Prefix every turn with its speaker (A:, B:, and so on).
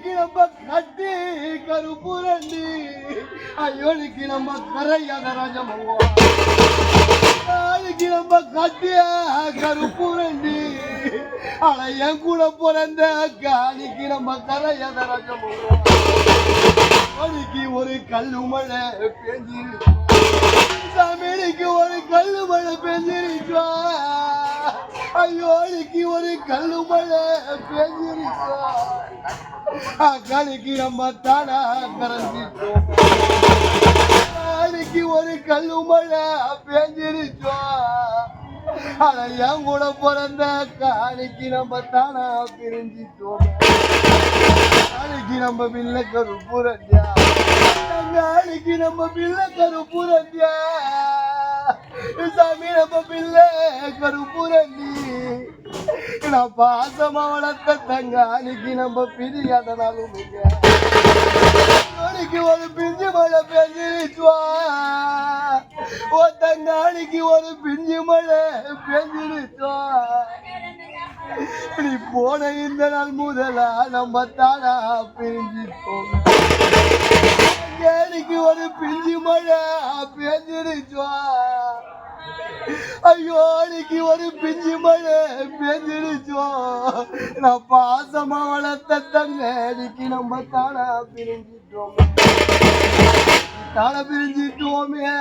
A: நாளைக்கு நம்ம கட்டி கருப்புரண்டி ஐயோனிக்கு நம்ம கரையாத ராஜமவா நாளைக்கு நம்ம கட்டிய கருப்புரண்டி ஆனா என் கூட பிறந்த காணிக்கு நம்ம கரையாத ராஜமவா அவனுக்கு ஒரு கல்லு மழை பெஞ்சிருச்சா சாமிக்கு ஒரு கல்லு மழை பெஞ்சிருச்சா ஐயோனுக்கு ஒரு கல்லு மழை பெஞ்சிருச்சா கணிக்கு நம்ம தானா கரைஞ்சிட்டோம் அன்னைக்கு ஒரு கல்லு மழை பெஞ்சிருச்சா ஆனா என் கூட பிறந்த காணிக்கு நம்ம தானா பிரிஞ்சிட்டோம் நாளைக்கு நம்ம பிள்ளை கருப்புரண்டியா நாளைக்கு நம்ம பிள்ளை கருப்புரண்டியா சாமி நம்ம பிள்ளை கருப்புரண்டி நான் பாசமா வளர்த்த தங்காணிக்கு நம்ம பிரியாதனாலும் நாளைக்கு ஒரு பிஞ்சு மழை பெஞ்சிருச்சுவா ஓ தங்காணிக்கு ஒரு பிஞ்சு மழை பெஞ்சிருச்சா நீ போன இந்த நாள் முதலா நம்ம தானா பிரிஞ்சிட்டோம் எனக்கு ஒரு பிஞ்சு மழை பெஞ்சிருச்சா ஐயோ அன்னைக்கு ஒரு பிஞ்சு மழை பெஞ்சிருச்சோ நான் பாசமா வளர்த்த தங்கடிக்கு நம்ம தானா பிரிஞ்சிட்டோம் பிரிஞ்சிட்டோமே